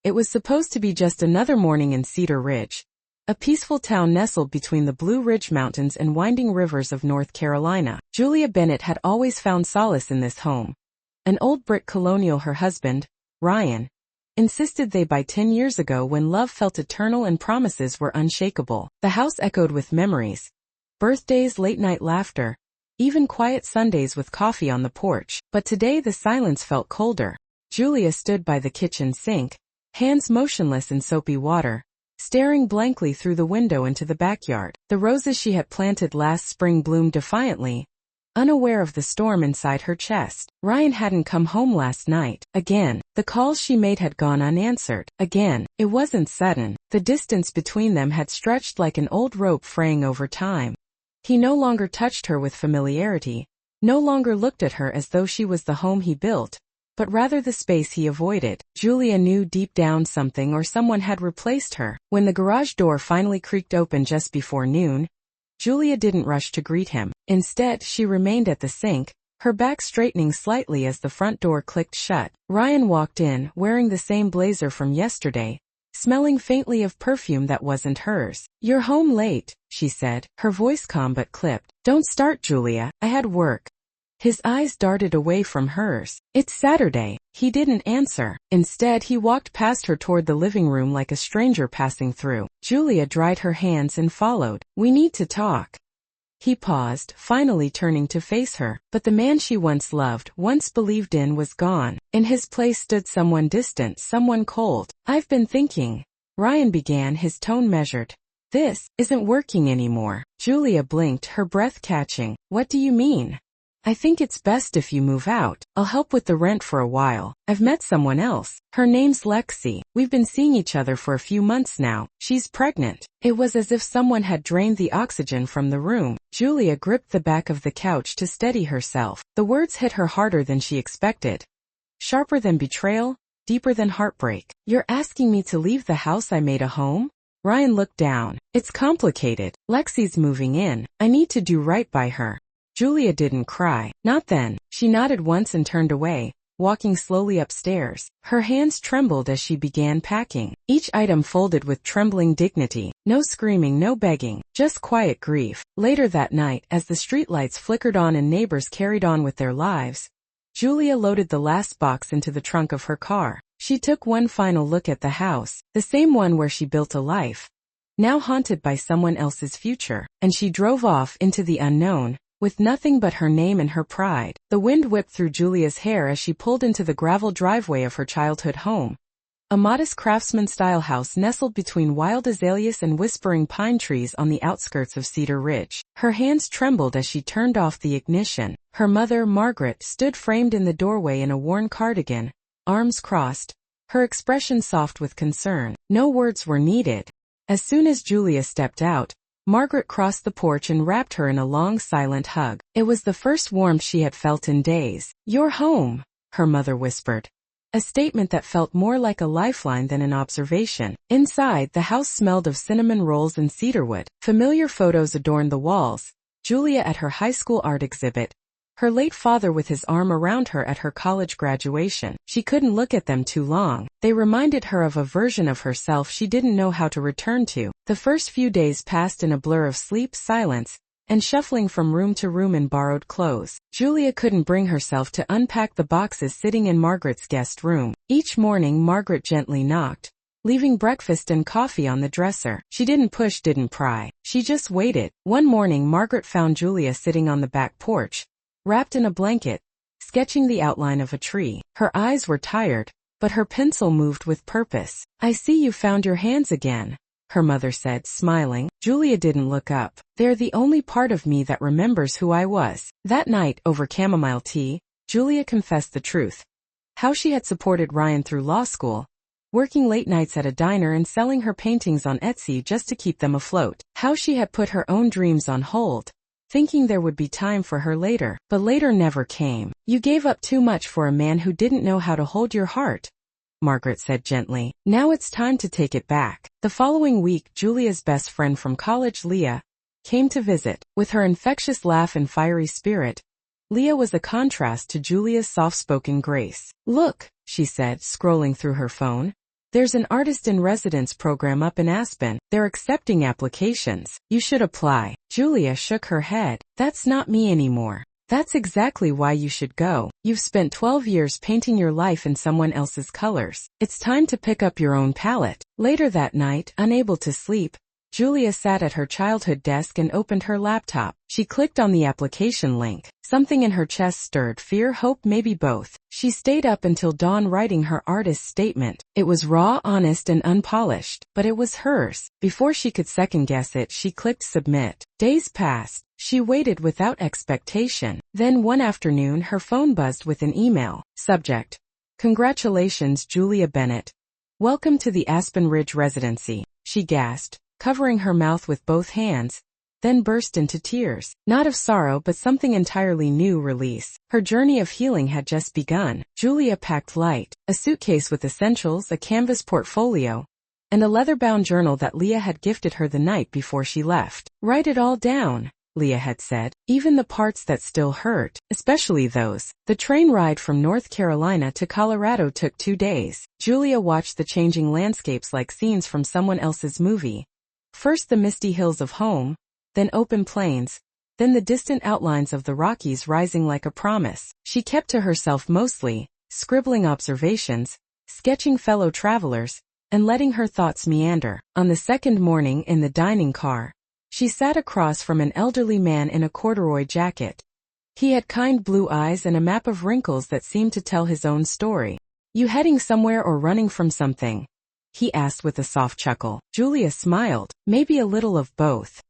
It was supposed to be just another morning in Cedar Ridge, a peaceful town nestled between the Blue Ridge Mountains and winding rivers of North Carolina. Julia Bennett had always found solace in this home. An old brick colonial her husband, Ryan, insisted they buy 10 years ago when love felt eternal and promises were unshakable. The house echoed with memories. Birthdays, late-night laughter, even quiet Sundays with coffee on the porch. But today the silence felt colder. Julia stood by the kitchen sink, hands motionless in soapy water, staring blankly through the window into the backyard. The roses she had planted last spring bloomed defiantly, unaware of the storm inside her chest. Ryan hadn't come home last night. Again, the calls she made had gone unanswered. Again, it wasn't sudden. The distance between them had stretched like an old rope fraying over time. He no longer touched her with familiarity, no longer looked at her as though she was the home he built, but rather the space he avoided. Julia knew deep down something or someone had replaced her. When the garage door finally creaked open just before noon, Julia didn't rush to greet him. Instead, she remained at the sink, her back straightening slightly as the front door clicked shut. Ryan walked in, wearing the same blazer from yesterday, smelling faintly of perfume that wasn't hers. "You're home late," she said, her voice calm but clipped. "Don't start, Julia. I had work." His eyes darted away from hers. "It's Saturday." He didn't answer. Instead, he walked past her toward the living room like a stranger passing through. Julia dried her hands and followed. "We need to talk." He paused, finally turning to face her. But the man she once loved, once believed in, was gone. In his place stood someone distant, someone cold. "I've been thinking," Ryan began, his tone measured. "This isn't working anymore." Julia blinked, her breath catching. "What do you mean?" "I think it's best if you move out. I'll help with the rent for a while. I've met someone else. Her name's Lexi. We've been seeing each other for a few months now. She's pregnant." It was as if someone had drained the oxygen from the room. Julia gripped the back of the couch to steady herself. The words hit her harder than she expected. Sharper than betrayal, deeper than heartbreak. "You're asking me to leave the house I made a home?" Ryan looked down. "It's complicated. Lexi's moving in. I need to do right by her." Julia didn't cry. Not then. She nodded once and turned away, walking slowly upstairs. Her hands trembled as she began packing, each item folded with trembling dignity. No screaming, no begging, just quiet grief. Later that night, as the streetlights flickered on and neighbors carried on with their lives, Julia loaded the last box into the trunk of her car. She took one final look at the house, the same one where she built a life, now haunted by someone else's future, and she drove off into the unknown, with nothing but her name and her pride. The wind whipped through Julia's hair as she pulled into the gravel driveway of her childhood home, a modest craftsman-style house nestled between wild azaleas and whispering pine trees on the outskirts of Cedar Ridge. Her hands trembled as she turned off the ignition. Her mother, Margaret, stood framed in the doorway in a worn cardigan, arms crossed, her expression soft with concern. No words were needed. As soon as Julia stepped out, Margaret crossed the porch and wrapped her in a long, silent hug. It was the first warmth she had felt in days. "You're home," her mother whispered, a statement that felt more like a lifeline than an observation. Inside, the house smelled of cinnamon rolls and cedarwood. Familiar photos adorned the walls. Julia at her high school art exhibit, her late father with his arm around her at her college graduation. She couldn't look at them too long. They reminded her of a version of herself she didn't know how to return to. The first few days passed in a blur of sleep, silence, and shuffling from room to room in borrowed clothes. Julia couldn't bring herself to unpack the boxes sitting in Margaret's guest room. Each morning Margaret gently knocked, leaving breakfast and coffee on the dresser. She didn't push, didn't pry. She just waited. One morning Margaret found Julia sitting on the back porch, wrapped in a blanket, sketching the outline of a tree. Her eyes were tired, but her pencil moved with purpose. "I see you found your hands again," her mother said, smiling. Julia didn't look up. "They're the only part of me that remembers who I was." That night, over chamomile tea, Julia confessed the truth. How she had supported Ryan through law school, working late nights at a diner and selling her paintings on Etsy just to keep them afloat. How she had put her own dreams on hold, thinking there would be time for her later. But later never came. "You gave up too much for a man who didn't know how to hold your heart," Margaret said gently. "Now it's time to take it back." The following week, Julia's best friend from college, Leah, came to visit. With her infectious laugh and fiery spirit, Leah was a contrast to Julia's soft-spoken grace. "Look," she said, scrolling through her phone. There's an artist-in-residence program up in Aspen. They're accepting applications. You should apply." Julia shook her head. "That's not me anymore." "That's exactly why you should go. You've spent 12 years painting your life in someone else's colors. It's time to pick up your own palette." Later that night, unable to sleep, Julia sat at her childhood desk and opened her laptop. She clicked on the application link. Something in her chest stirred, fear, hope, maybe both. She stayed up until dawn writing her artist's statement. It was raw, honest, and unpolished, but it was hers. Before she could second-guess it, she clicked submit. Days passed. She waited without expectation. Then one afternoon her phone buzzed with an email. Subject: "Congratulations, Julia Bennett. Welcome to the Aspen Ridge residency." She gasped, covering her mouth with both hands, then burst into tears. Not of sorrow but something entirely new, release. Her journey of healing had just begun. Julia packed light, a suitcase with essentials, a canvas portfolio, and a leather-bound journal that Leah had gifted her the night before she left. "Write it all down," Leah had said, "even the parts that still hurt, especially those." The train ride from North Carolina to Colorado took 2 days. Julia watched the changing landscapes like scenes from someone else's movie. First the misty hills of home, then open plains, then the distant outlines of the Rockies rising like a promise. She kept to herself mostly, scribbling observations, sketching fellow travelers, and letting her thoughts meander. On the second morning in the dining car, she sat across from an elderly man in a corduroy jacket. He had kind blue eyes and a map of wrinkles that seemed to tell his own story. "You heading somewhere or running from something?" he asked with a soft chuckle. Julia smiled. "Maybe a little of both."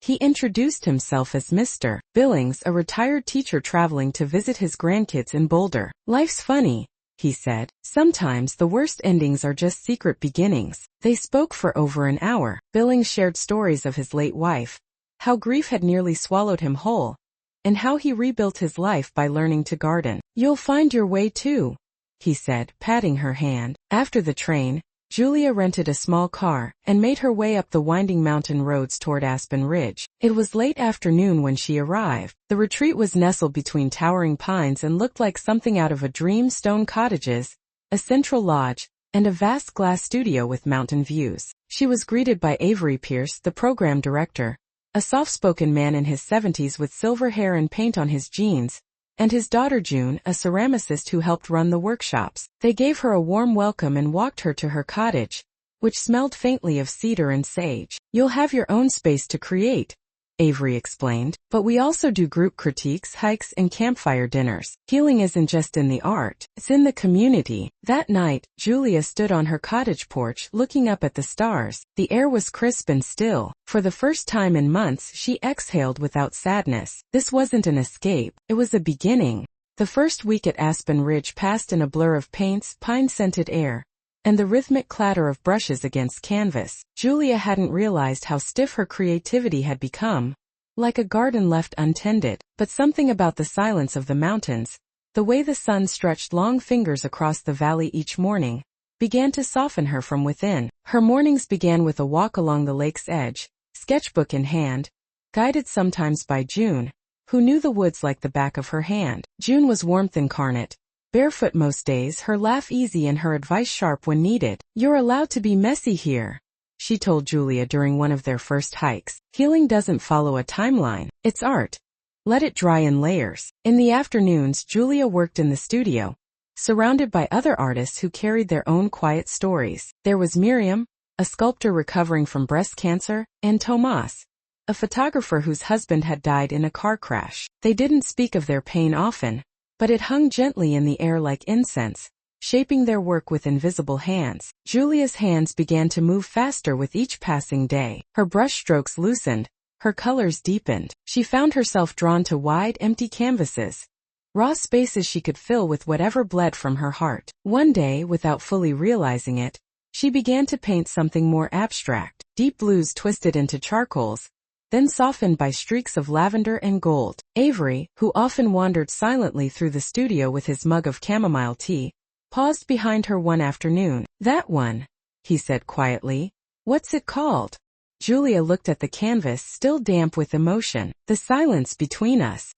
He introduced himself as Mr. Billings, a retired teacher traveling to visit his grandkids in Boulder. "Life's funny," he said. "Sometimes the worst endings are just secret beginnings." They spoke for over an hour. Billings shared stories of his late wife, how grief had nearly swallowed him whole, and how he rebuilt his life by learning to garden. "You'll find your way too," he said, patting her hand. After the train, Julia rented a small car and made her way up the winding mountain roads toward Aspen Ridge. It was late afternoon when she arrived. The retreat was nestled between towering pines and looked like something out of a dream. Stone cottages, a central lodge, and a vast glass studio with mountain views. She was greeted by Avery Pierce, the program director, a soft-spoken man in his 70s with silver hair and paint on his jeans, and his daughter June, a ceramicist who helped run the workshops. They gave her a warm welcome and walked her to her cottage, which smelled faintly of cedar and sage. "You'll have your own space to create," Avery explained, "but we also do group critiques, hikes, and campfire dinners. Healing isn't just in the art, it's in the community." That night, Julia stood on her cottage porch looking up at the stars. The air was crisp and still. For the first time in months, she exhaled without sadness. This wasn't an escape, it was a beginning. The first week at Aspen Ridge passed in a blur of paints, pine-scented air, and the rhythmic clatter of brushes against canvas. Julia hadn't realized how stiff her creativity had become, like a garden left untended. But something about the silence of the mountains, the way the sun stretched long fingers across the valley each morning, began to soften her from within. Her mornings began with a walk along the lake's edge, sketchbook in hand, guided sometimes by June, who knew the woods like the back of her hand. June was warmth incarnate. Barefoot most days, her laugh easy and her advice sharp when needed. "You're allowed to be messy here," she told Julia during one of their first hikes. "Healing doesn't follow a timeline. It's art. Let it dry in layers." In the afternoons, Julia worked in the studio, surrounded by other artists who carried their own quiet stories. There was Miriam, a sculptor recovering from breast cancer, and Tomas, a photographer whose husband had died in a car crash. They didn't speak of their pain often, but it hung gently in the air like incense, shaping their work with invisible hands. Julia's hands began to move faster with each passing day. Her brush strokes loosened, her colors deepened. She found herself drawn to wide, empty canvases, raw spaces she could fill with whatever bled from her heart. One day, without fully realizing it, she began to paint something more abstract, deep blues twisted into charcoals, then softened by streaks of lavender and gold. Avery, who often wandered silently through the studio with his mug of chamomile tea, paused behind her one afternoon. "That one," he said quietly. "What's it called?" Julia looked at the canvas, still damp with emotion. "The Silence Between Us."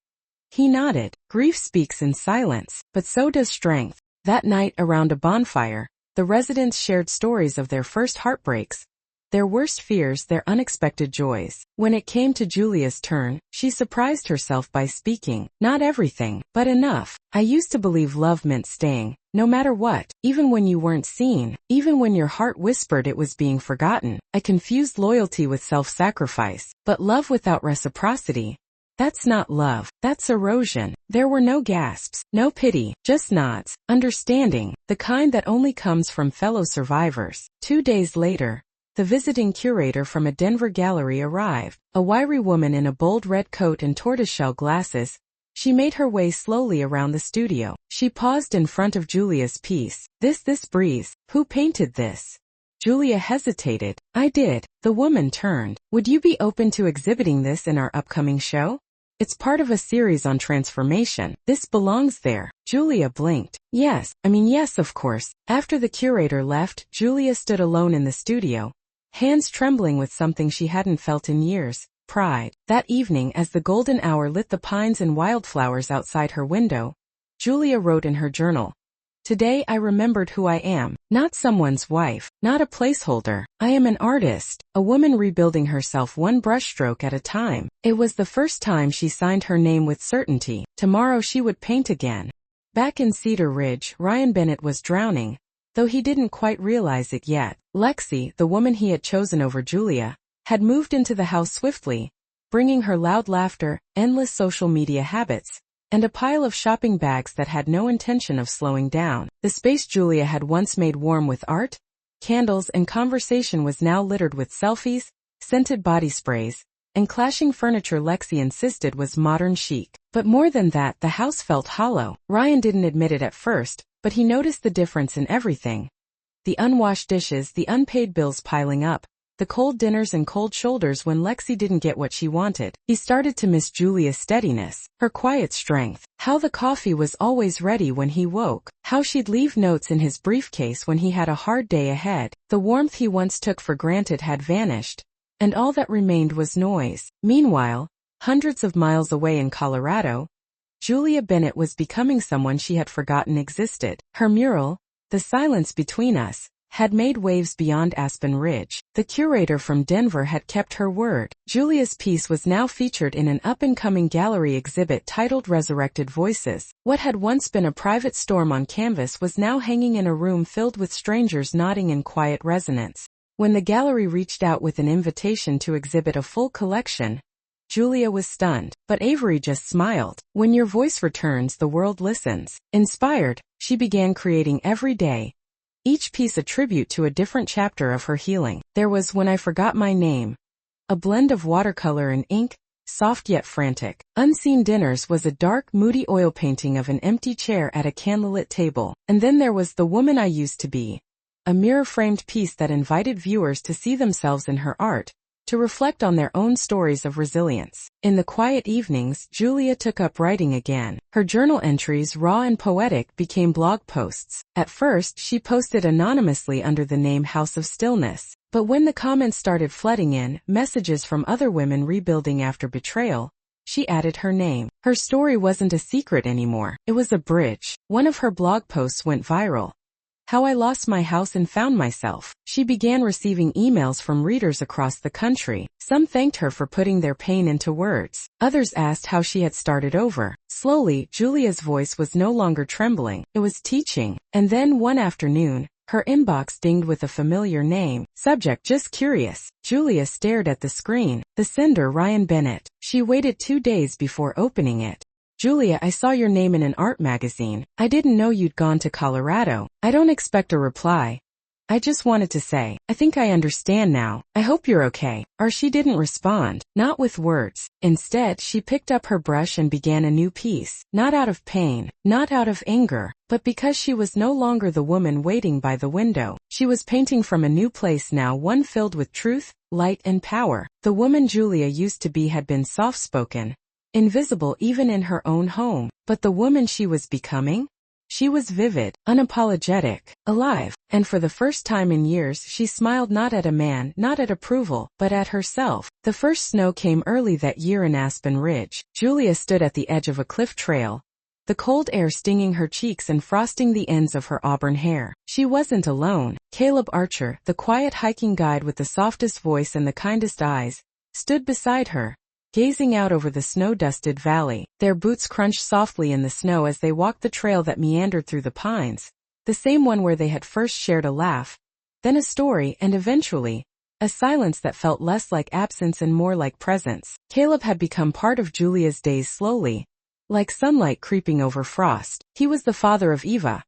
He nodded. "Grief speaks in silence, but so does strength." That night around a bonfire, The residents shared stories of their first heartbreaks, their worst fears, their unexpected joys. When it came to Julia's turn, she surprised herself by speaking. Not everything, but enough. I used to believe love meant staying, no matter what, even when you weren't seen, even when your heart whispered it was being forgotten. I confused loyalty with self-sacrifice, but love without reciprocity, that's not love, that's erosion. There were no gasps, no pity, just nods, understanding, the kind that only comes from fellow survivors. 2 days later, the visiting curator from a Denver gallery arrived, a wiry woman in a bold red coat and tortoiseshell glasses. She made her way slowly around the studio. She paused in front of Julia's piece. This breeze. Who painted this? Julia hesitated. I did. The woman turned. Would you be open to exhibiting this in our upcoming show? It's part of a series on transformation. This belongs there. Julia blinked. Yes, of course. After the curator left, Julia stood alone in the studio, hands trembling with something she hadn't felt in years, pride. That evening, as the golden hour lit the pines and wildflowers outside her window, Julia wrote in her journal, "Today I remembered who I am, not someone's wife, not a placeholder. I am an artist, a woman rebuilding herself one brushstroke at a time." It was the first time she signed her name with certainty. Tomorrow she would paint again. Back in Cedar Ridge, Ryan Bennett was drowning, though he didn't quite realize it yet. Lexi, the woman he had chosen over Julia, had moved into the house swiftly, bringing her loud laughter, endless social media habits, and a pile of shopping bags that had no intention of slowing down. The space Julia had once made warm with art, candles, and conversation was now littered with selfies, scented body sprays, and clashing furniture Lexi insisted was modern chic. But more than that, the house felt hollow. Ryan didn't admit it at first, but he noticed the difference in everything. The unwashed dishes, the unpaid bills piling up, the cold dinners and cold shoulders when Lexi didn't get what she wanted. He started to miss Julia's steadiness, her quiet strength, how the coffee was always ready when he woke, how she'd leave notes in his briefcase when he had a hard day ahead. The warmth he once took for granted had vanished, and all that remained was noise. Meanwhile, hundreds of miles away in Colorado, Julia Bennett was becoming someone she had forgotten existed. Her mural, "The Silence Between Us," had made waves beyond Aspen Ridge. The curator from Denver had kept her word. Julia's piece was now featured in an up-and-coming gallery exhibit titled Resurrected Voices. What had once been a private storm on canvas was now hanging in a room filled with strangers nodding in quiet resonance. When the gallery reached out with an invitation to exhibit a full collection, Julia was stunned, but Avery just smiled. When your voice returns, the world listens. Inspired, she began creating every day, each piece a tribute to a different chapter of her healing. There was When I Forgot My Name, a blend of watercolor and ink, soft yet frantic. Unseen Dinners was a dark, moody oil painting of an empty chair at a candlelit table. And then there was The Woman I Used to Be, a mirror-framed piece that invited viewers to see themselves in her art, to reflect on their own stories of resilience. In the quiet evenings, Julia took up writing again. Her journal entries, raw and poetic, became blog posts. At first, she posted anonymously under the name House of Stillness. But when the comments started flooding in, messages from other women rebuilding after betrayal, she added her name. Her story wasn't a secret anymore. It was a bridge. One of her blog posts went viral. How I Lost My House and Found Myself. She began receiving emails from readers across the country. Some thanked her for putting their pain into words. Others asked how she had started over. Slowly, Julia's voice was no longer trembling. It was teaching. And then one afternoon, her inbox dinged with a familiar name. Subject: Just Curious. Julia stared at the screen. The sender: Ryan Bennett. She waited 2 days before opening it. Julia, I saw your name in an art magazine. I didn't know you'd gone to Colorado. I don't expect a reply. I just wanted to say, I think I understand now. I hope you're okay. Or she didn't respond, not with words. Instead, she picked up her brush and began a new piece. Not out of pain, not out of anger, but because she was no longer the woman waiting by the window. She was painting from a new place now, one filled with truth, light, and power. The woman Julia used to be had been soft-spoken, invisible even in her own home. But the woman she was becoming? She was vivid, unapologetic, alive, and for the first time in years she smiled not at a man, not at approval, but at herself. The first snow came early that year in Aspen Ridge. Julia stood at the edge of a cliff trail, the cold air stinging her cheeks and frosting the ends of her auburn hair. She wasn't alone. Caleb Archer, the quiet hiking guide with the softest voice and the kindest eyes, stood beside her, gazing out over the snow-dusted valley. Their boots crunched softly in the snow as they walked the trail that meandered through the pines, the same one where they had first shared a laugh, then a story, and eventually, a silence that felt less like absence and more like presence. Caleb had become part of Julia's days slowly, like sunlight creeping over frost. He was the father of Eva,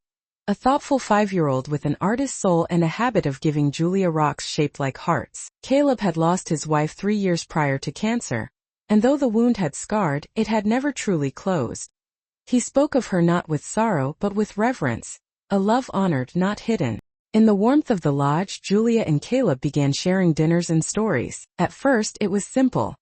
a thoughtful 5-year-old with an artist's soul and a habit of giving Julia rocks shaped like hearts. Caleb had lost his wife 3 years prior to cancer, and though the wound had scarred, it had never truly closed. He spoke of her not with sorrow but with reverence, a love honored, not hidden. In the warmth of the lodge, Julia and Caleb began sharing dinners and stories. At first it was simple.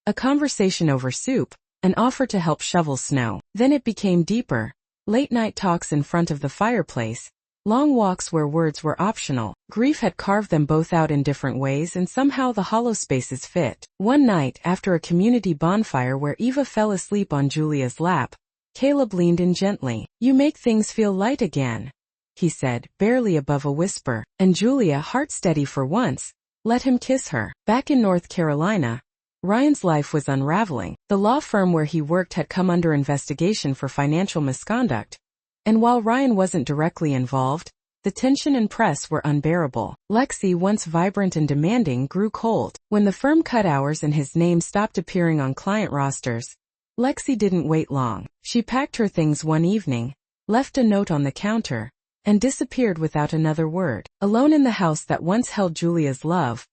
A conversation over soup, an offer to help shovel snow. Then it became deeper. Late-night talks in front of the fireplace, long walks where words were optional. Grief had carved them both out in different ways and somehow the hollow spaces fit. One night, after a community bonfire where Eva fell asleep on Julia's lap, Caleb leaned in gently. "You make things feel light again," he said, barely above a whisper, and Julia, heart steady for once, let him kiss her. Back in North Carolina, Ryan's life was unraveling. The law firm where he worked had come under investigation for financial misconduct, and while Ryan wasn't directly involved, the tension and press were unbearable. Lexi, once vibrant and demanding, grew cold. When the firm cut hours and his name stopped appearing on client rosters, Lexi didn't wait long. She packed her things one evening, left a note on the counter, and disappeared without another word. Alone in the house that once held Julia's love,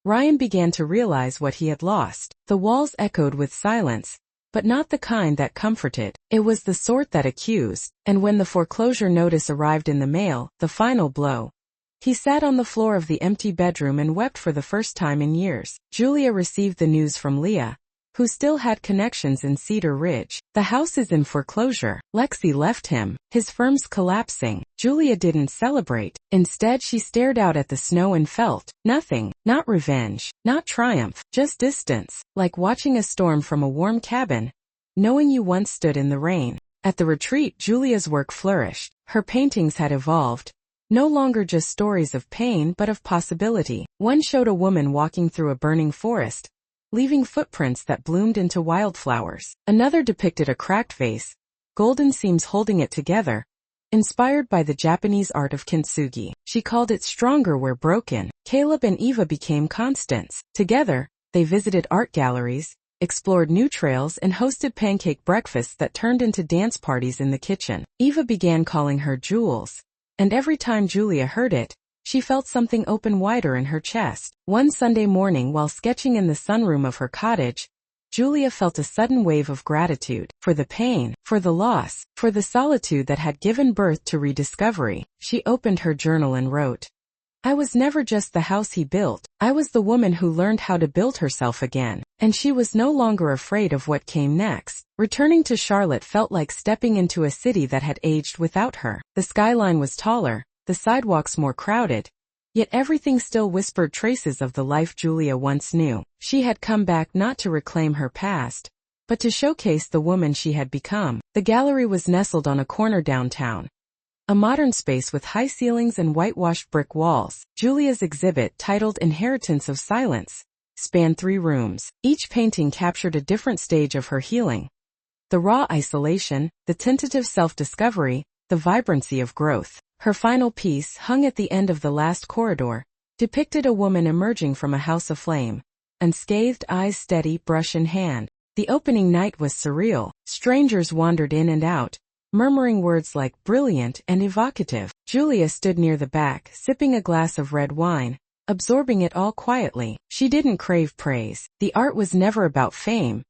Ryan began to realize what he had lost. The walls echoed with silence, but not the kind that comforted. It was the sort that accused, and when the foreclosure notice arrived in the mail, the final blow, he sat on the floor of the empty bedroom and wept for the first time in years. Julia received the news from Leah, who still had connections in Cedar Ridge. "The house is in foreclosure. Lexi left him. His firm's collapsing." Julia didn't celebrate. Instead, she stared out at the snow and felt nothing. Not revenge, not triumph, just distance, like watching a storm from a warm cabin, knowing you once stood in the rain. At the retreat, Julia's work flourished. Her paintings had evolved, no longer just stories of pain but of possibility. One showed a woman walking through a burning forest, leaving footprints that bloomed into wildflowers. Another depicted a cracked vase, golden seams holding it together, inspired by the Japanese art of kintsugi. She called it Stronger Where Broken. Caleb and Eva became constants. Together, they visited art galleries, explored new trails, and hosted pancake breakfasts that turned into dance parties in the kitchen. Eva began calling her Jules, and every time Julia heard it, she felt something open wider in her chest. One Sunday morning while sketching in the sunroom of her cottage, Julia felt a sudden wave of gratitude. For the pain, for the loss, for the solitude that had given birth to rediscovery. She opened her journal and wrote, "I was never just the house he built. I was the woman who learned how to build herself again." And she was no longer afraid of what came next. Returning to Charlotte felt like stepping into a city that had aged without her. The skyline was taller, the sidewalks more crowded, yet everything still whispered traces of the life Julia once knew. She had come back not to reclaim her past, but to showcase the woman she had become. The gallery was nestled on a corner downtown, a modern space with high ceilings and whitewashed brick walls. Julia's exhibit, titled Inheritance of Silence, spanned 3 rooms. Each painting captured a different stage of her healing: the raw isolation, the tentative self-discovery, the vibrancy of growth. Her final piece, hung at the end of the last corridor, depicted a woman emerging from a house aflame, unscathed, eyes steady, brush in hand. The opening night was surreal. Strangers wandered in and out, murmuring words like brilliant and evocative. Julia stood near the back, sipping a glass of red wine, absorbing it all quietly. She didn't crave praise. The art was never about fame.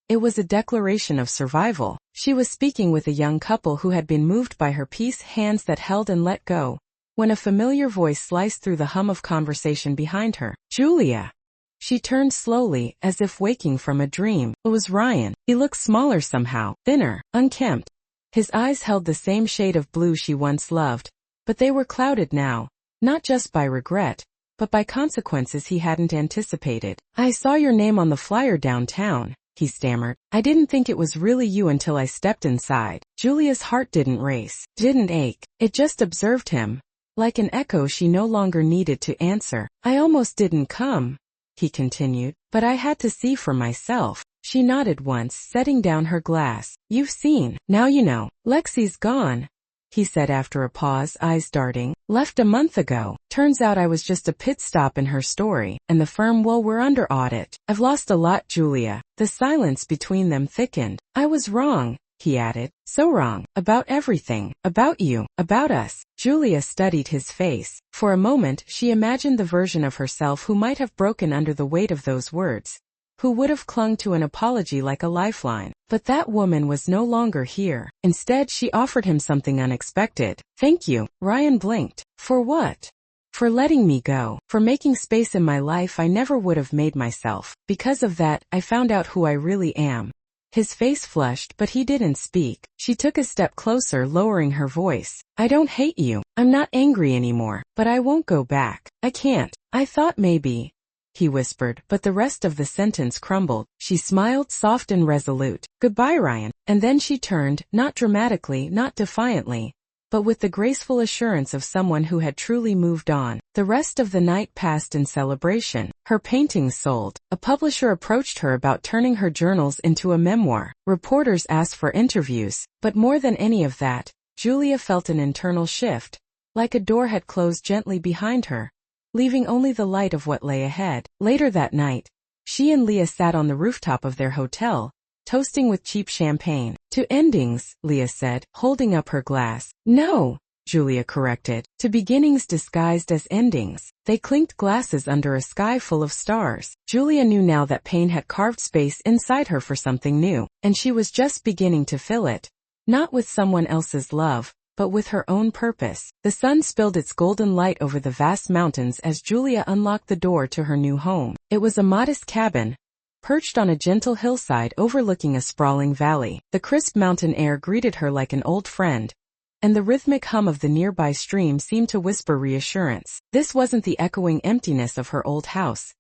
It was a declaration of survival. She was speaking with a young couple who had been moved by her piece, hands that held and let go, when a familiar voice sliced through the hum of conversation behind her. "Julia!" She turned slowly, as if waking from a dream. It was Ryan. He looked smaller somehow, thinner, unkempt. His eyes held the same shade of blue she once loved, but they were clouded now, not just by regret, but by consequences he hadn't anticipated. "I saw your name on the flyer downtown," he stammered. I didn't think it was really you until I stepped inside. Julia's heart didn't race, didn't ache. It just observed him. Like an echo she no longer needed to answer. I almost didn't come, he continued, but I had to see for myself. She nodded once, setting down her glass. You've seen. Now you know. Lexi's gone, he said after a pause, eyes darting. Left a month ago. Turns out I was just a pit stop in her story, and the firm, well, we're under audit. I've lost a lot, Julia. The silence between them thickened. I was wrong, he added. So wrong. About everything. About you. About us. Julia studied his face. For a moment she imagined the version of herself who might have broken under the weight of those words, who would have clung to an apology like a lifeline. But that woman was no longer here. Instead, she offered him something unexpected. Thank you. Ryan blinked. For what? For letting me go. For making space in my life I never would have made myself. Because of that, I found out who I really am. His face flushed, but he didn't speak. She took a step closer, lowering her voice. I don't hate you. I'm not angry anymore. But I won't go back. I can't. I thought maybe, he whispered, but the rest of the sentence crumbled. She smiled, soft and resolute. Goodbye, Ryan. And then she turned, not dramatically, not defiantly, but with the graceful assurance of someone who had truly moved on. The rest of the night passed in celebration. Her paintings sold. A publisher approached her about turning her journals into a memoir. Reporters asked for interviews. But more than any of that, Julia felt an internal shift, like a door had closed gently behind her, leaving only the light of what lay ahead. Later that night, she and Leah sat on the rooftop of their hotel, toasting with cheap champagne. To endings, Leah said, holding up her glass. No, Julia corrected. To beginnings disguised as endings. They clinked glasses under a sky full of stars. Julia knew now that pain had carved space inside her for something new, and she was just beginning to fill it. Not with someone else's love, but with her own purpose. The sun spilled its golden light over the vast mountains as Julia unlocked the door to her new home. It was a modest cabin, perched on a gentle hillside overlooking a sprawling valley. The crisp mountain air greeted her like an old friend, and the rhythmic hum of the nearby stream seemed to whisper reassurance. This wasn't the echoing emptiness of her old house.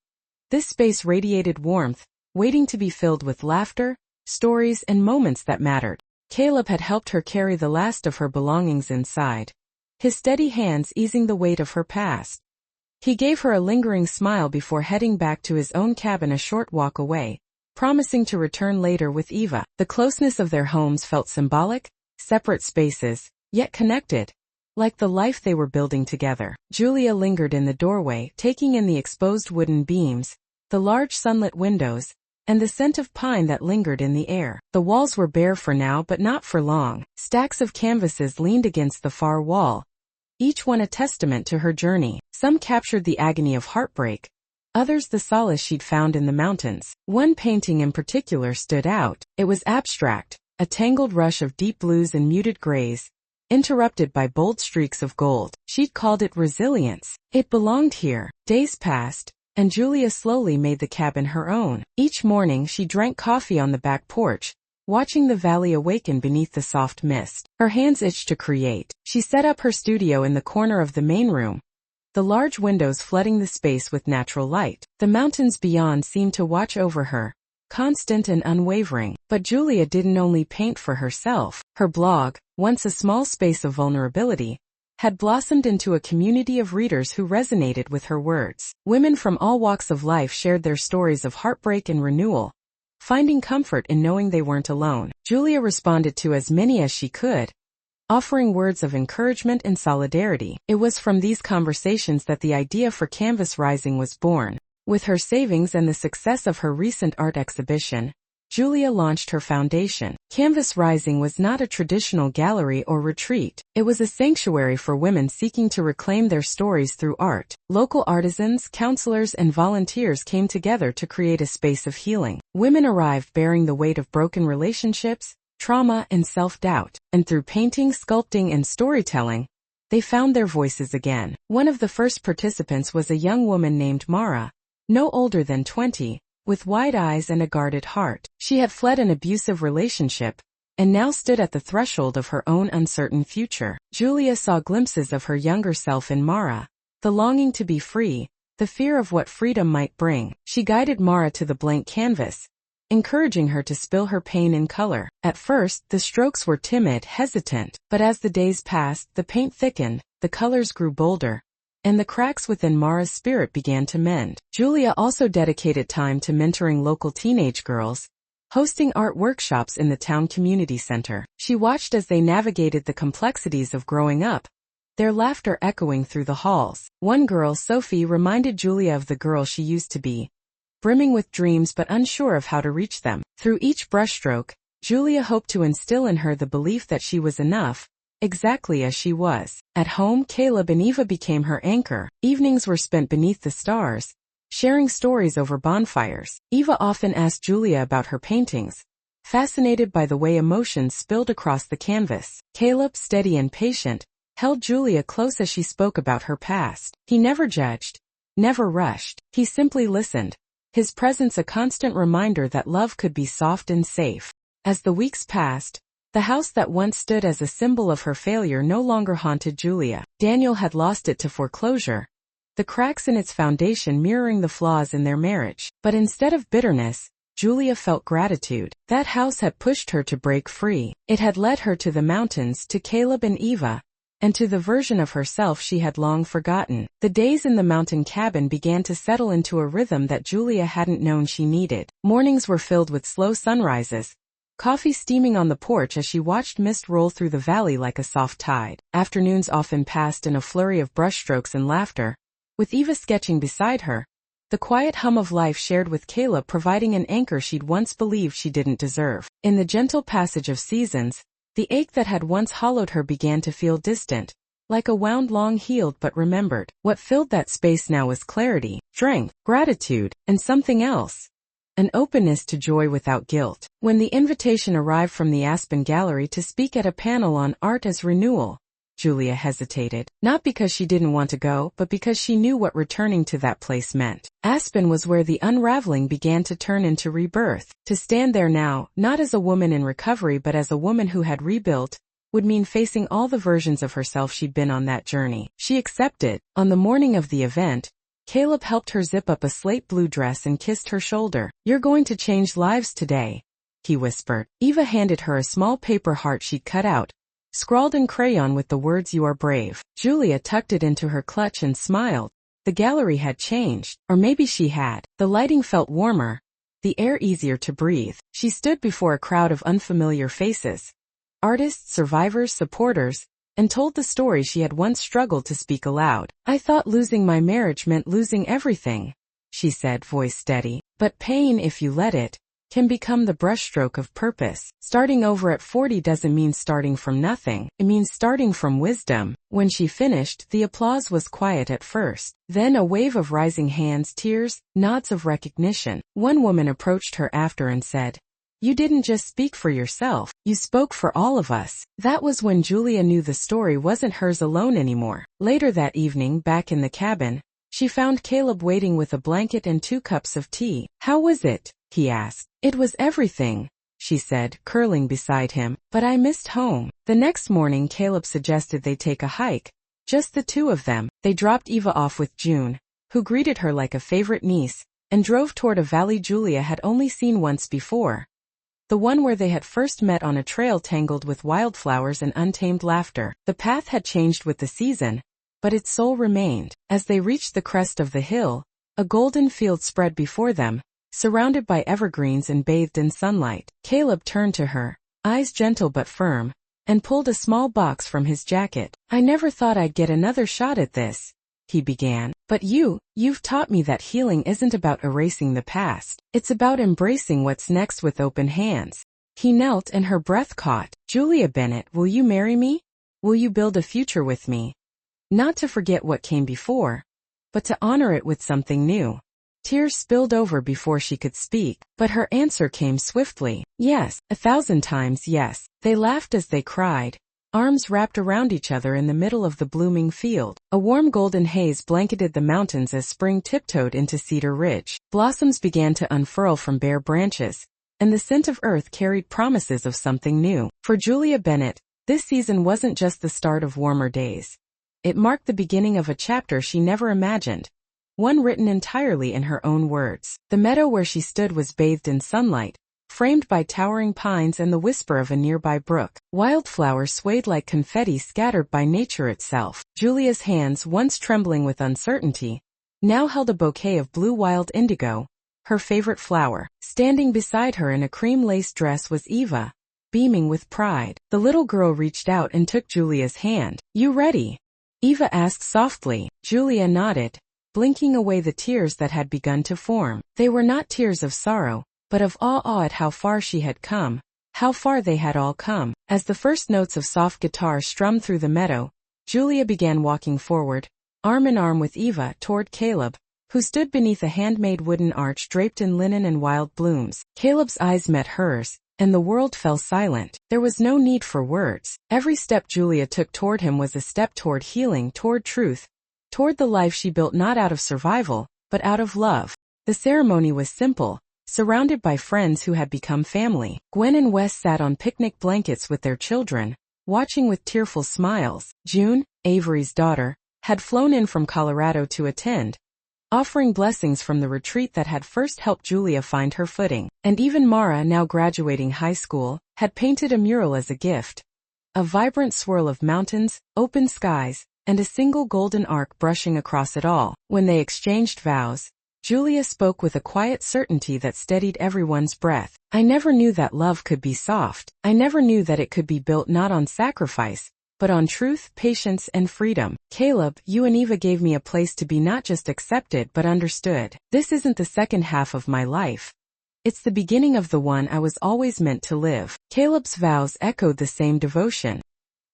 This space radiated warmth, waiting to be filled with laughter, stories, and moments that mattered. Caleb had helped her carry the last of her belongings inside, his steady hands easing the weight of her past. He gave her a lingering smile before heading back to his own cabin a short walk away, promising to return later with Eva. The closeness of their homes felt symbolic, separate spaces, yet connected, like the life they were building together. Julia lingered in the doorway, taking in the exposed wooden beams, the large sunlit windows, and the scent of pine that lingered in the air. The walls were bare for now, but not for long. Stacks of canvases leaned against the far wall, each one a testament to her journey. Some captured the agony of heartbreak, others the solace she'd found in the mountains. One painting in particular stood out. It was abstract, a tangled rush of deep blues and muted grays, interrupted by bold streaks of gold. She'd called it resilience. It belonged here. Days passed, and Julia slowly made the cabin her own. Each morning she drank coffee on the back porch, watching the valley awaken beneath the soft mist. Her hands itched to create. She set up her studio in the corner of the main room, the large windows flooding the space with natural light. The mountains beyond seemed to watch over her, constant and unwavering. But Julia didn't only paint for herself. Her blog, once a small space of vulnerability, had blossomed into a community of readers who resonated with her words. Women from all walks of life shared their stories of heartbreak and renewal, finding comfort in knowing they weren't alone. Julia responded to as many as she could, offering words of encouragement and solidarity. It was from these conversations that the idea for Canvas Rising was born. With her savings and the success of her recent art exhibition, Julia launched her foundation. Canvas Rising was not a traditional gallery or retreat. It was a sanctuary for women seeking to reclaim their stories through art. Local artisans, counselors, and volunteers came together to create a space of healing. Women arrived bearing the weight of broken relationships, trauma, and self-doubt, and through painting, sculpting, and storytelling, they found their voices again. One of the first participants was a young woman named Mara, no older than 20, with wide eyes and a guarded heart. She had fled an abusive relationship, and now stood at the threshold of her own uncertain future. Julia saw glimpses of her younger self in Mara, the longing to be free, the fear of what freedom might bring. She guided Mara to the blank canvas, encouraging her to spill her pain in color. At first, the strokes were timid, hesitant, but as the days passed, the paint thickened, the colors grew bolder, and the cracks within Mara's spirit began to mend. Julia also dedicated time to mentoring local teenage girls, hosting art workshops in the town community center. She watched as they navigated the complexities of growing up, their laughter echoing through the halls. One girl, Sophie, reminded Julia of the girl she used to be, brimming with dreams but unsure of how to reach them. Through each brushstroke, Julia hoped to instill in her the belief that she was enough, exactly as she was. At home, Caleb and Eva became her anchor. Evenings were spent beneath the stars, sharing stories over bonfires. Eva often asked Julia about her paintings, fascinated by the way emotions spilled across the canvas. Caleb, steady and patient, held Julia close as she spoke about her past. He never judged, never rushed. He simply listened, his presence a constant reminder that love could be soft and safe. As the weeks passed, the house that once stood as a symbol of her failure no longer haunted Julia. Daniel had lost it to foreclosure, the cracks in its foundation mirroring the flaws in their marriage. But instead of bitterness, Julia felt gratitude. That house had pushed her to break free. It had led her to the mountains, to Caleb and Eva, and to the version of herself she had long forgotten. The days in the mountain cabin began to settle into a rhythm that Julia hadn't known she needed. Mornings were filled with slow sunrises, coffee steaming on the porch as she watched mist roll through the valley like a soft tide. Afternoons often passed in a flurry of brushstrokes and laughter, with Eva sketching beside her, the quiet hum of life shared with Caleb providing an anchor she'd once believed she didn't deserve. In the gentle passage of seasons, the ache that had once hollowed her began to feel distant, like a wound long healed but remembered. What filled that space now was clarity, strength, gratitude, and something else, an openness to joy without guilt. When the invitation arrived from the Aspen Gallery to speak at a panel on art as renewal, Julia hesitated, not because she didn't want to go, but because she knew what returning to that place meant. Aspen was where the unraveling began to turn into rebirth. To stand there now, not as a woman in recovery but as a woman who had rebuilt, would mean facing all the versions of herself she'd been on that journey. She accepted. On the morning of the event, Caleb helped her zip up a slate blue dress and kissed her shoulder. "You're going to change lives today," he whispered. Eva handed her a small paper heart she'd cut out, scrawled in crayon with the words "You are brave." Julia tucked it into her clutch and smiled. The gallery had changed, or maybe she had. The lighting felt warmer, the air easier to breathe. She stood before a crowd of unfamiliar faces, artists, survivors, supporters, and told the story she had once struggled to speak aloud. "I thought losing my marriage meant losing everything," she said, voice steady. "But pain, if you let it, can become the brushstroke of purpose. Starting over at 40 doesn't mean starting from nothing. It means starting from wisdom." When she finished, the applause was quiet at first. Then a wave of rising hands, tears, nods of recognition. One woman approached her after and said, "You didn't just speak for yourself, you spoke for all of us." That was when Julia knew the story wasn't hers alone anymore. Later that evening, back in the cabin, she found Caleb waiting with a blanket and 2 cups of tea. "How was it?" he asked. "It was everything," she said, curling beside him. "But I missed home." The next morning Caleb suggested they take a hike, just the 2 of them. They dropped Eva off with June, who greeted her like a favorite niece, and drove toward a valley Julia had only seen once before, the one where they had first met on a trail tangled with wildflowers and untamed laughter. The path had changed with the season, but its soul remained. As they reached the crest of the hill, a golden field spread before them, surrounded by evergreens and bathed in sunlight. Caleb turned to her, eyes gentle but firm, and pulled a small box from his jacket. "I never thought I'd get another shot at this," he began. "But you've taught me that healing isn't about erasing the past. It's about embracing what's next with open hands." He knelt and her breath caught. "Julia Bennett, will you marry me? Will you build a future with me? Not to forget what came before, but to honor it with something new." Tears spilled over before she could speak, but her answer came swiftly. "Yes, 1,000 times yes." They laughed as they cried, arms wrapped around each other in the middle of the blooming field. A warm golden haze blanketed the mountains as spring tiptoed into Cedar Ridge. Blossoms began to unfurl from bare branches, and the scent of earth carried promises of something new. For Julia Bennett, this season wasn't just the start of warmer days. It marked the beginning of a chapter she never imagined, one written entirely in her own words. The meadow where she stood was bathed in sunlight, framed by towering pines and the whisper of a nearby brook. Wildflowers swayed like confetti scattered by nature itself. Julia's hands, once trembling with uncertainty, now held a bouquet of blue wild indigo, her favorite flower. Standing beside her in a cream lace dress was Eva, beaming with pride. The little girl reached out and took Julia's hand. "You ready?" Eva asked softly. Julia nodded, blinking away the tears that had begun to form. They were not tears of sorrow, but of awe at how far she had come, how far they had all come. As the first notes of soft guitar strummed through the meadow, Julia began walking forward, arm in arm with Eva, toward Caleb, who stood beneath a handmade wooden arch draped in linen and wild blooms. Caleb's eyes met hers, and the world fell silent. There was no need for words. Every step Julia took toward him was a step toward healing, toward truth, toward the life she built not out of survival, but out of love. The ceremony was simple, surrounded by friends who had become family. Gwen and Wes sat on picnic blankets with their children, watching with tearful smiles. June, Avery's daughter, had flown in from Colorado to attend, offering blessings from the retreat that had first helped Julia find her footing. And even Mara, now graduating high school, had painted a mural as a gift. A vibrant swirl of mountains, open skies, and a single golden arc brushing across it all. When they exchanged vows, Julia spoke with a quiet certainty that steadied everyone's breath. "I never knew that love could be soft. I never knew that it could be built not on sacrifice, but on truth, patience, and freedom. Caleb, you and Eva gave me a place to be not just accepted but understood. This isn't the second half of my life. It's the beginning of the one I was always meant to live." Caleb's vows echoed the same devotion.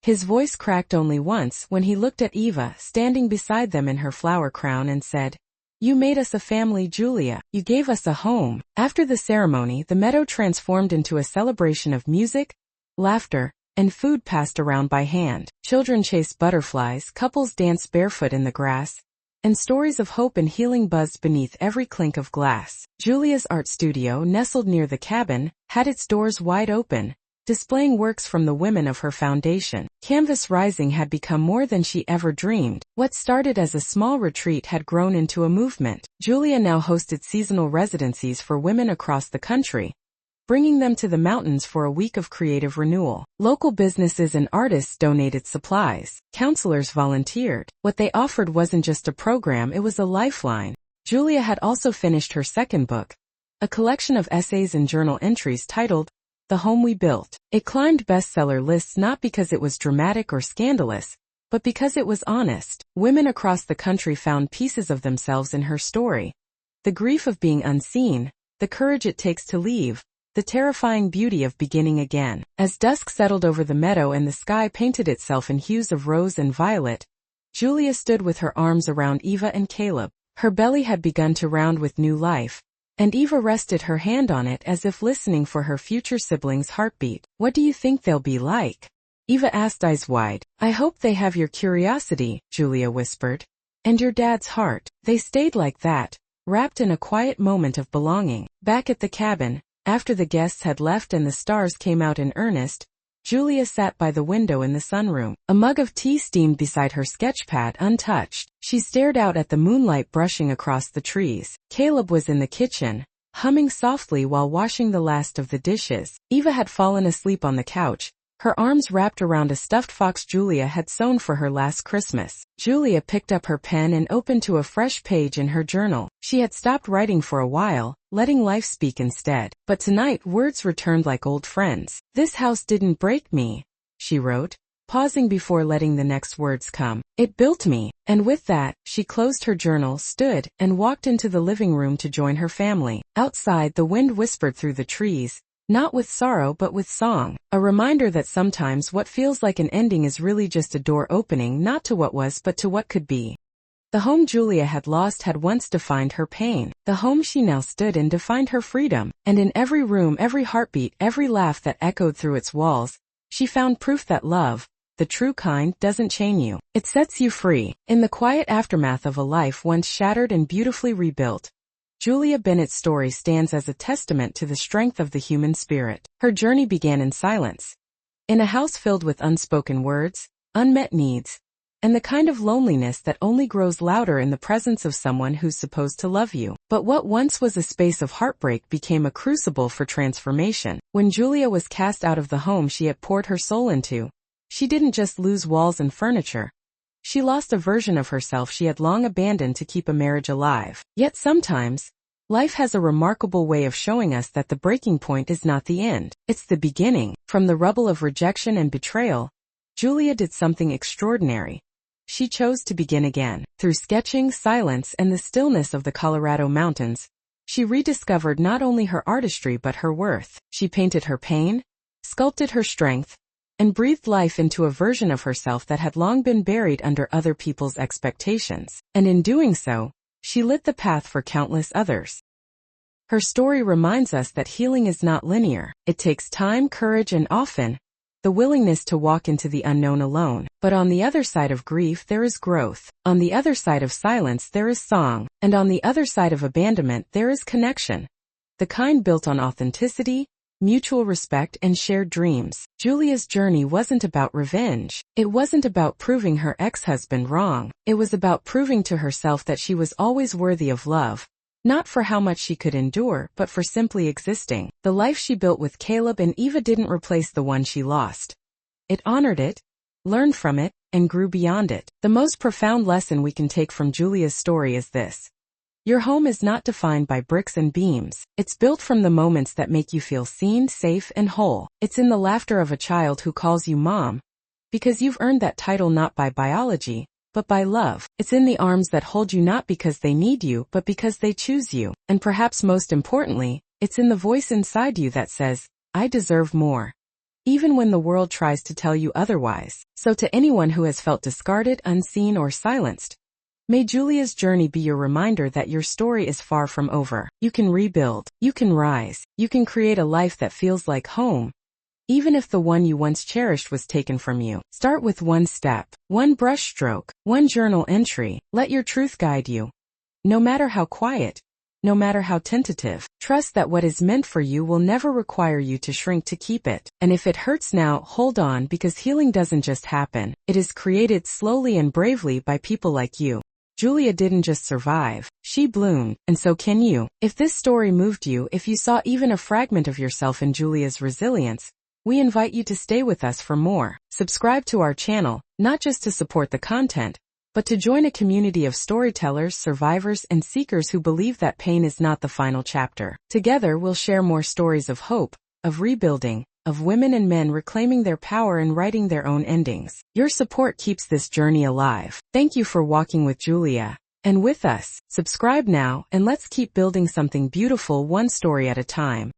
His voice cracked only once when he looked at Eva standing beside them in her flower crown and said, "You made us a family, Julia. You gave us a home." After the ceremony, the meadow transformed into a celebration of music, laughter, and food passed around by hand. Children chased butterflies, couples danced barefoot in the grass, and stories of hope and healing buzzed beneath every clink of glass. Julia's art studio, nestled near the cabin, had its doors wide open, displaying works from the women of her foundation. Canvas Rising had become more than she ever dreamed. What started as a small retreat had grown into a movement. Julia now hosted seasonal residencies for women across the country, bringing them to the mountains for a week of creative renewal. Local businesses and artists donated supplies. Counselors volunteered. What they offered wasn't just a program, it was a lifeline. Julia had also finished her second book, a collection of essays and journal entries titled The Home We Built. It climbed bestseller lists not because it was dramatic or scandalous, but because it was honest. Women across the country found pieces of themselves in her story. The grief of being unseen, the courage it takes to leave, the terrifying beauty of beginning again. As dusk settled over the meadow and the sky painted itself in hues of rose and violet, Julia stood with her arms around Eva and Caleb. Her belly had begun to round with new life, and Eva rested her hand on it as if listening for her future siblings' heartbeat. "What do you think they'll be like?" Eva asked, eyes wide. "I hope they have your curiosity," Julia whispered. "And your dad's heart." They stayed like that, wrapped in a quiet moment of belonging. Back at the cabin, after the guests had left and the stars came out in earnest, Julia sat by the window in the sunroom. A mug of tea steamed beside her sketchpad untouched. She stared out at the moonlight brushing across the trees. Caleb was in the kitchen, humming softly while washing the last of the dishes. Eva had fallen asleep on the couch, her arms wrapped around a stuffed fox Julia had sewn for her last Christmas. Julia picked up her pen and opened to a fresh page in her journal. She had stopped writing for a while, letting life speak instead. But tonight words returned like old friends. "This house didn't break me," she wrote, pausing before letting the next words come. "It built me." And with that, she closed her journal, stood, and walked into the living room to join her family. Outside, the wind whispered through the trees, not with sorrow but with song, a reminder that sometimes what feels like an ending is really just a door opening not to what was but to what could be. The home Julia had lost had once defined her pain. The home she now stood in defined her freedom. And in every room, every heartbeat, every laugh that echoed through its walls, she found proof that love, the true kind, doesn't chain you. It sets you free. In the quiet aftermath of a life once shattered and beautifully rebuilt, Julia Bennett's story stands as a testament to the strength of the human spirit. Her journey began in silence. In a house filled with unspoken words, unmet needs, and the kind of loneliness that only grows louder in the presence of someone who's supposed to love you. But what once was a space of heartbreak became a crucible for transformation. When Julia was cast out of the home she had poured her soul into, she didn't just lose walls and furniture. She lost a version of herself she had long abandoned to keep a marriage alive. Yet sometimes, life has a remarkable way of showing us that the breaking point is not the end. It's the beginning. From the rubble of rejection and betrayal, Julia did something extraordinary. She chose to begin again. Through sketching, silence, and the stillness of the Colorado mountains, she rediscovered not only her artistry but her worth. She painted her pain, sculpted her strength, and breathed life into a version of herself that had long been buried under other people's expectations. And in doing so, she lit the path for countless others. Her story reminds us that healing is not linear. It takes time, courage, and often, the willingness to walk into the unknown alone. But on the other side of grief there is growth. On the other side of silence there is song. And on the other side of abandonment there is connection. The kind built on authenticity, mutual respect, and shared dreams. Julia's journey wasn't about revenge. It wasn't about proving her ex-husband wrong. It was about proving to herself that she was always worthy of love. Not for how much she could endure, but for simply existing. The life she built with Caleb and Eva didn't replace the one she lost. It honored it, learned from it, and grew beyond it. The most profound lesson we can take from Julia's story is this. Your home is not defined by bricks and beams. It's built from the moments that make you feel seen, safe, and whole. It's in the laughter of a child who calls you mom, because you've earned that title not by biology, but by love. It's in the arms that hold you not because they need you, but because they choose you. And perhaps most importantly, it's in the voice inside you that says, I deserve more, even when the world tries to tell you otherwise. So to anyone who has felt discarded, unseen, or silenced, may Julia's journey be your reminder that your story is far from over. You can rebuild, you can rise, you can create a life that feels like home, even if the one you once cherished was taken from you. Start with one step, one brushstroke, one journal entry. Let your truth guide you. No matter how quiet, no matter how tentative, trust that what is meant for you will never require you to shrink to keep it. And if it hurts now, hold on, because healing doesn't just happen. It is created slowly and bravely by people like you. Julia didn't just survive, she bloomed, and so can you. If this story moved you, if you saw even a fragment of yourself in Julia's resilience, we invite you to stay with us for more. Subscribe to our channel, not just to support the content, but to join a community of storytellers, survivors, and seekers who believe that pain is not the final chapter. Together we'll share more stories of hope, of rebuilding, of women and men reclaiming their power and writing their own endings. Your support keeps this journey alive. Thank you for walking with Julia and with us. Subscribe now, and let's keep building something beautiful one story at a time.